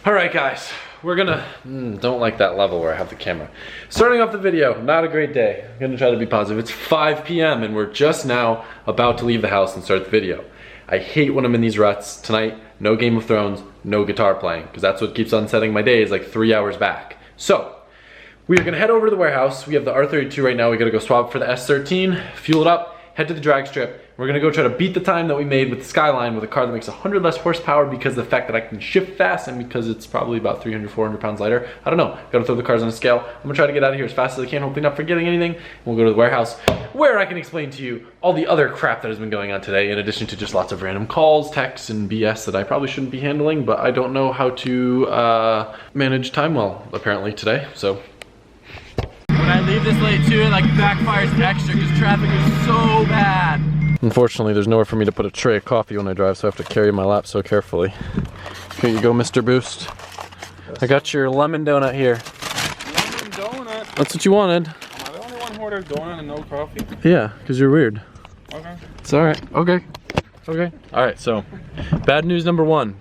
All right, guys, we're gonna, don't like that level where I have the camera. Starting off the video, not a great day. I'm gonna try to be positive. It's 5 p.m. and we're just now about to leave the house and start the video. I hate when I'm in these ruts. Tonight, no Game of Thrones, no guitar playing, because that's what keeps on setting my days like 3 hours back. So, we are gonna head over to the warehouse. We have the R32 right now. We gotta go swap for the S13, fuel it up, head to the drag strip. We're gonna go try to beat the time that we made with the Skyline with a car that makes 100 less horsepower because of the fact that I can shift fast and because it's probably about 300, 400 pounds lighter. I don't know, gotta throw the cars on a scale. I'm gonna try to get out of here as fast as I can, hopefully not forgetting anything. We'll go to the warehouse where I can explain to you all the other crap that has been going on today in addition to just lots of random calls, texts, and BS that I probably shouldn't be handling, but I don't know how to manage time well apparently today, so. When I leave this late too, it like backfires extra because traffic is so bad. Unfortunately, there's nowhere for me to put a tray of coffee when I drive, so I have to carry my lap so carefully. Here you go, Mr. Boost. I got your lemon donut here. Lemon donut? That's what you wanted. Am I the only one who ordered donut and no coffee? Yeah, because you're weird. Okay. It's alright. Okay. Okay. Alright, so bad news number one.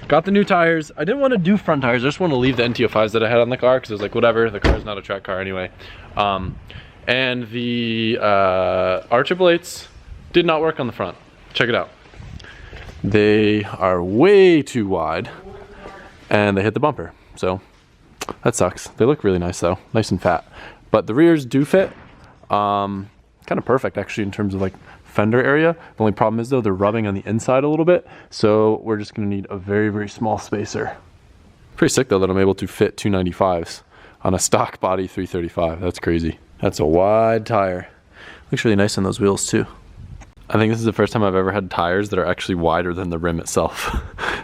Got the new tires. I didn't want to do front tires. I just want to leave the NT05s that I had on the car because I was like, whatever, the car's not a track car anyway. And the R888s did not work on the front. Check it out. They are way too wide and they hit the bumper. So that sucks. They look really nice though, nice and fat. But the rears do fit. Kind of perfect actually in terms of like fender area. The only problem is though, they're rubbing on the inside a little bit. So we're just gonna need a very, very small spacer. Pretty sick though that I'm able to fit 295s on a stock body 335. That's crazy. That's a wide tire. Looks really nice on those wheels too. I think this is the first time I've ever had tires that are actually wider than the rim itself.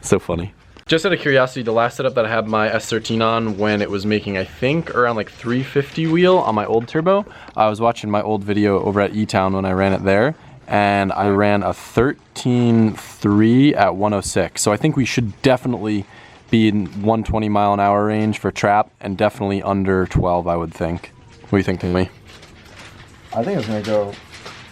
So funny. Just out of curiosity, the last setup that I had my S13 on when it was making, I think, around like 350 wheel on my old turbo, I was watching my old video over at E-Town when I ran it there, and I ran a 13.3 at 106. So I think we should definitely be in 120 mile an hour range for trap, and definitely under 12, I would think. What do you think to me? I think it's gonna go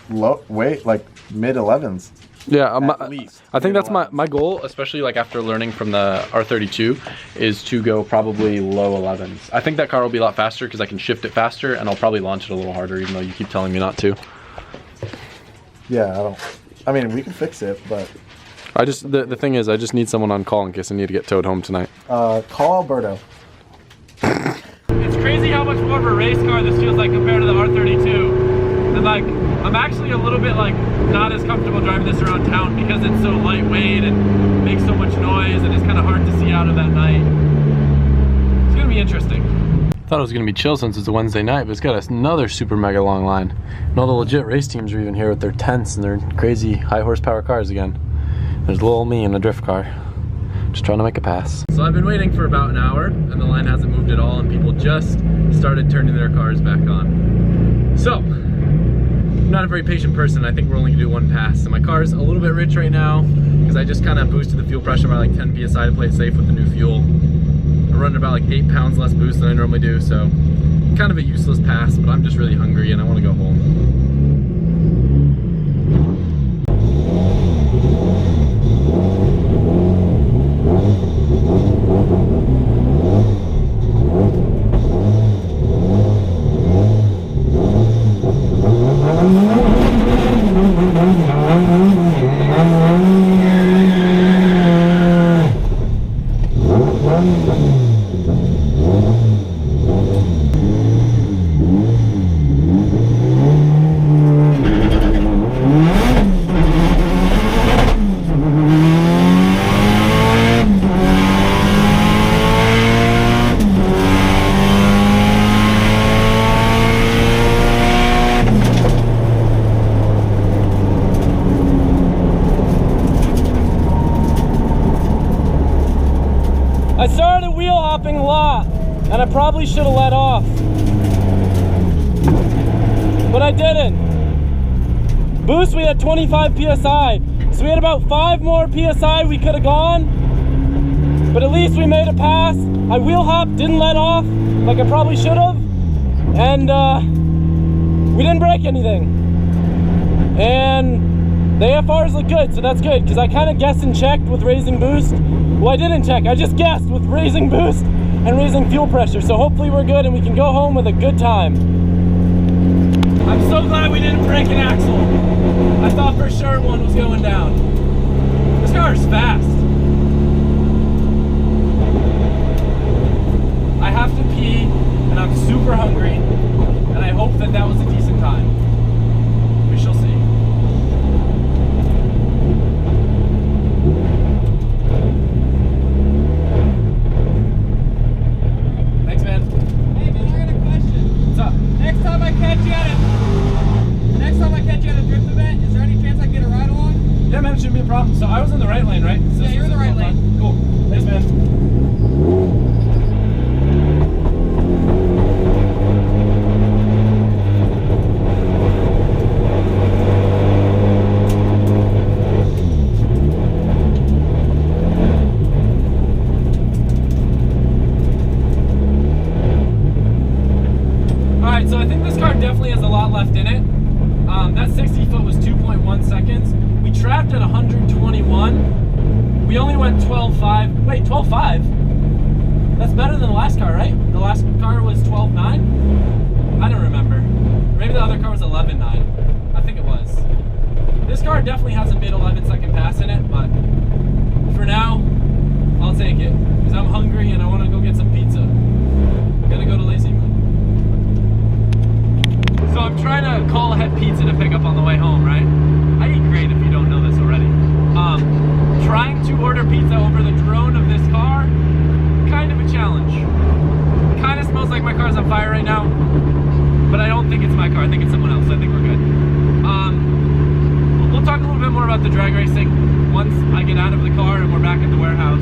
low, like mid 11s. Yeah, at least. I think that's my goal, especially like after learning from the R32, is to go probably low 11s. I think that car will be a lot faster because I can shift it faster and I'll probably launch it a little harder even though you keep telling me not to. Yeah, I mean, we can fix it, but. The thing is, I just need someone on call in case I need to get towed home tonight. Call Alberto. It's crazy how much more of a race car this feels like compared to the R32. And like, I'm actually a little bit like not as comfortable driving this around town because it's so lightweight and makes so much noise and it's kind of hard to see out of at night. It's gonna be interesting. Thought it was gonna be chill since it's a Wednesday night, but it's got another super mega long line. And all the legit race teams are even here with their tents and their crazy high horsepower cars again. There's little me in a drift car, just trying to make a pass. So I've been waiting for about an hour and the line hasn't moved at all and people just started turning their cars back on. So, I'm not a very patient person. I think we're only gonna do one pass. And my car's a little bit rich right now because I just kind of boosted the fuel pressure by like 10 PSI to play it safe with the new fuel. I'm running about like 8 pounds less boost than I normally do, so kind of a useless pass, but I'm just really hungry and I wanna go home. I started wheel hopping a lot, and I probably should have let off, but I didn't. Boost, we had 25 PSI, so we had about 5 more PSI we could have gone, but at least we made a pass. I wheel hopped, didn't let off, like I probably should have, and we didn't break anything. And the AFRs look good, so that's good, because I kind of guessed and checked with raising boost, Well, I didn't check. I just guessed with raising boost and raising fuel pressure. So hopefully we're good and we can go home with a good time. I'm so glad we didn't break an axle. I thought for sure one was going down. This car is fast. I have to pee and I'm super hungry, and I hope that that was a decent time. We shall see. Thanks, man. Hey man, I got a question. What's up? Next time I catch you at a drift event, is there any chance I can get a ride along? Yeah, man, it shouldn't be a problem. So I was in the right lane, right? So Yeah, you're in the right lane. Cool. Thanks, man. Alright, so I think this car definitely has a lot left in it. That 60 foot was 2.1 seconds. We trapped at 121. We only went 12.5. Wait, 12.5? That's better than the last car, right? The last car was 12.9? I don't remember. Maybe the other car was 11.9. I think it was. This car definitely has a mid 11-second pass in it, but for now, I'll take it. Because I'm hungry and I want to go get some pizza. Gotta go to Lazy Moon. So I'm trying to call ahead pizza to pick up on the way home, right? I eat great if you don't know this already. Trying to order pizza over the drone of this car, kind of a challenge. Kind of smells like my car's on fire right now, but I don't think it's my car. I think it's someone else. So I think we're good. We'll talk a little bit more about the drag racing once I get out of the car and we're back at the warehouse.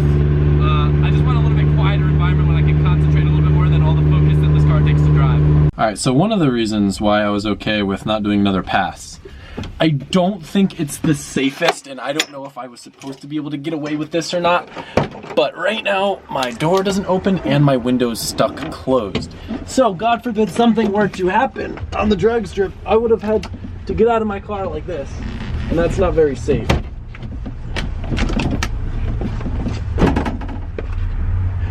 I just want a little bit quieter environment when I can concentrate a little bit more than all the focus that this car takes to drive. All right, so one of the reasons why I was okay with not doing another pass, I don't think it's the safest, and I don't know if I was supposed to be able to get away with this or not, but right now my door doesn't open and my window's stuck closed. So God forbid something were to happen on the drag strip, I would have had to get out of my car like this, and that's not very safe.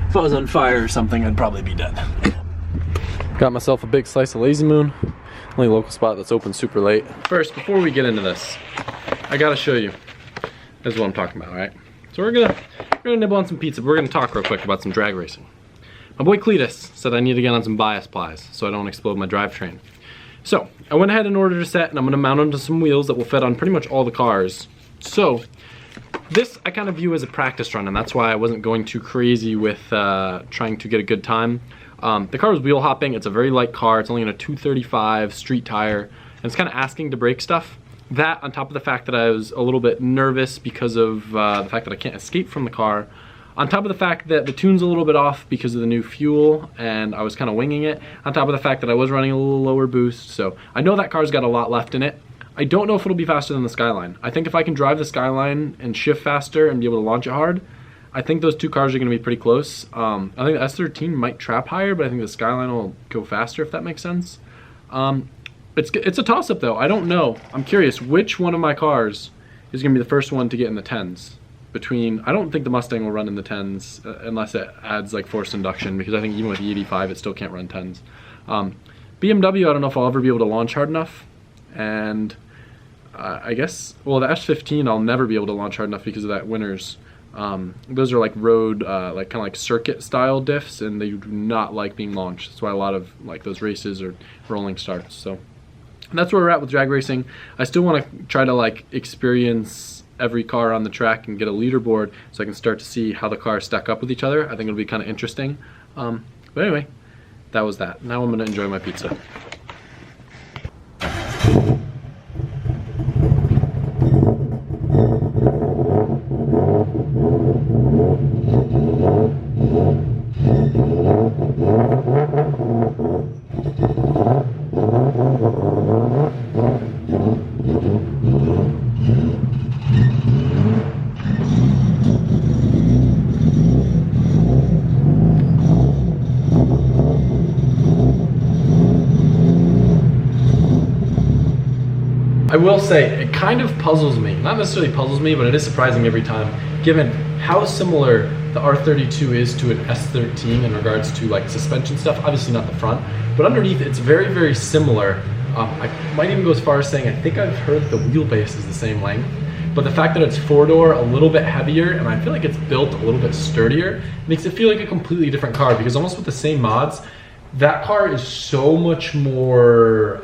If I was on fire or something, I'd probably be dead. Got myself a big slice of Lazy Moon. Only local spot that's open super late. First, before we get into this, I gotta show you. This is what I'm talking about, right? So we're gonna nibble on some pizza, but we're gonna talk real quick about some drag racing. My boy Cletus said I need to get on some bias plies so I don't explode my drivetrain. So I went ahead and ordered a set, and I'm gonna mount onto some wheels that will fit on pretty much all the cars. So this I kind of view as a practice run, and that's why I wasn't going too crazy with trying to get a good time. The car was wheel hopping. It's a very light car. It's only in a 235 street tire, and it's kind of asking to break stuff. That on top of the fact that I was a little bit nervous because of the fact that I can't escape from the car, on top of the fact that the tune's a little bit off because of the new fuel and I was kind of winging it, on top of the fact that I was running a little lower boost. So I know that car's got a lot left in it. I don't know if it'll be faster than the Skyline. I think if I can drive the Skyline and shift faster and be able to launch it hard, I think those two cars are going to be pretty close. I think the S13 might trap higher, but I think the Skyline will go faster, if that makes sense. It's a toss-up, though. I don't know. I'm curious which one of my cars is going to be the first one to get in the 10s. I don't think the Mustang will run in the 10s unless it adds like forced induction, because I think even with the 85, it still can't run 10s. BMW, I don't know if I'll ever be able to launch hard enough. And I guess, well, the S15 I'll never be able to launch hard enough because of that Winners. Those are like road, like kind of like circuit style diffs, and they do not like being launched. That's why a lot of like those races are rolling starts. So that's where we're at with drag racing. I still want to try to like experience every car on the track and get a leaderboard so I can start to see how the cars stack up with each other. I think it'll be kind of interesting. But anyway, that was that. Now I'm gonna enjoy my pizza. I will say, it kind of puzzles me. Not necessarily puzzles me, but it is surprising every time. given how similar the R32 is to an S13 in regards to like suspension stuff, obviously not the front, but underneath it's very, very similar. I might even go as far as saying I think I've heard the wheelbase is the same length, but the fact that it's 4-door, a little bit heavier, and I feel like it's built a little bit sturdier, makes it feel like a completely different car, because almost with the same mods, that car is so much more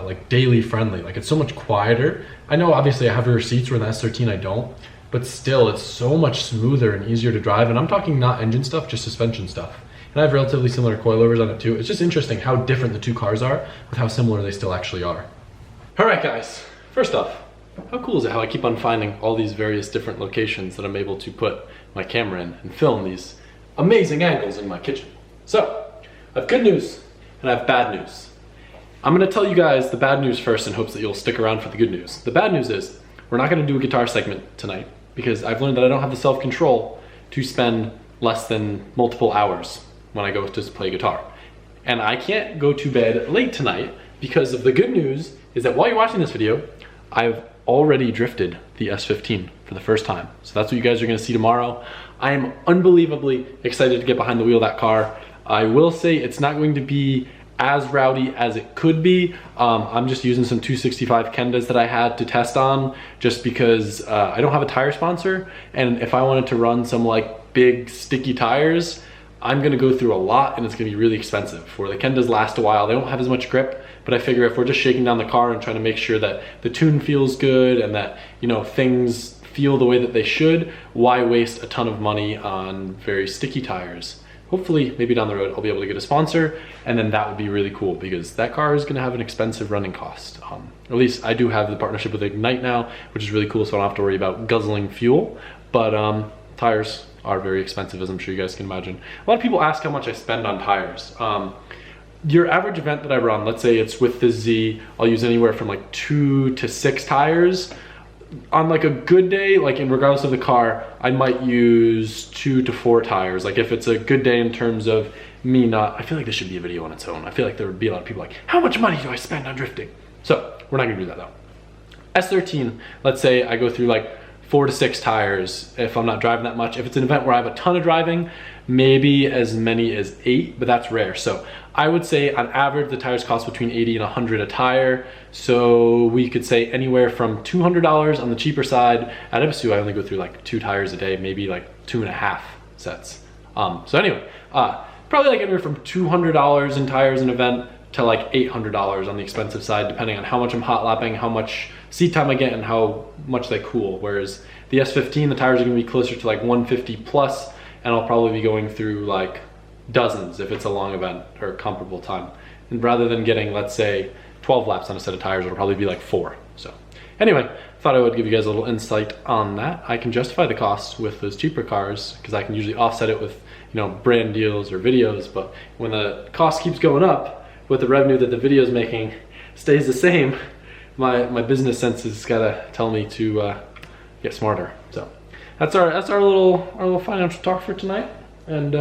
like daily friendly. Like it's so much quieter. I know obviously I have rear seats where in the S13 I don't, but still it's so much smoother and easier to drive. And I'm talking not engine stuff, just suspension stuff. And I have relatively similar coilovers on it too. It's just interesting how different the two cars are with how similar they still actually are. All right guys, first off, how cool is it how I keep on finding all these various different locations that I'm able to put my camera in and film these amazing angles in my kitchen. So, I have good news and I have bad news. I'm gonna tell you guys the bad news first in hopes that you'll stick around for the good news. The bad news is we're not gonna do a guitar segment tonight because I've learned that I don't have the self-control to spend less than multiple hours when I go to play guitar. And I can't go to bed late tonight because of the good news is that while you're watching this video, I've already drifted the S15 for the first time. So that's what you guys are gonna see tomorrow. I am unbelievably excited to get behind the wheel of that car. I will say it's not going to be as rowdy as it could be. I'm just using some 265 Kendas that I had to test on just because I don't have a tire sponsor. And if I wanted to run some like big sticky tires, I'm gonna go through a lot and it's gonna be really expensive. For the Kendas last a while, they don't have as much grip, but I figure if we're just shaking down the car and trying to make sure that the tune feels good and that, you know, things feel the way that they should, why waste a ton of money on very sticky tires? Hopefully, maybe down the road, I'll be able to get a sponsor, and then that would be really cool because that car is gonna have an expensive running cost. At least I do have the partnership with Ignite now, which is really cool, so I don't have to worry about guzzling fuel, but tires are very expensive, as I'm sure you guys can imagine. A lot of people ask how much I spend on tires. Your average event that I run, let's say it's with the Z, I'll use anywhere from like 2 to 6 tires. On like a good day, like in regardless of the car, I might use 2 to 4 tires. Like if it's a good day in terms of me not, I feel like this should be a video on its own. I feel like there would be a lot of people like, how much money do I spend on drifting? So we're not gonna do that though. S13, let's say I go through like 4 to 6 tires if I'm not driving that much. If it's an event where I have a ton of driving, maybe as many as 8, but that's rare. So I would say on average, the tires cost between 80 and 100 a tire. So we could say anywhere from $200 on the cheaper side. At Ibisu, I only go through like 2 tires a day, maybe like 2.5 sets. So anyway, probably like anywhere from $200 in tires an event to like $800 on the expensive side, depending on how much I'm hot lapping, how much seat time I get, and how much they cool. Whereas the S15, the tires are gonna be closer to like 150 plus, and I'll probably be going through like dozens if it's a long event or comparable time. And rather than getting, let's say, 12 laps on a set of tires, it'll probably be like 4. So anyway, thought I would give you guys a little insight on that. I can justify the costs with those cheaper cars because I can usually offset it with, you know, brand deals or videos. But when the cost keeps going up with the revenue that the video is making stays the same, my business sense has gotta tell me to get smarter. So that's our little financial talk for tonight. And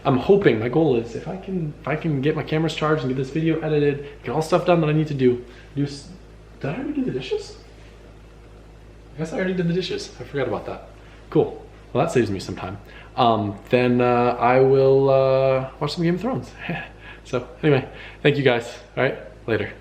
I'm hoping, my goal is if I can get my cameras charged and get this video edited, get all stuff done that I need to do. Did I already do the dishes? I guess I already did the dishes. I forgot about that. Cool. Well, that saves me some time. Then I will watch some Game of Thrones. So anyway, thank you guys. All right, later.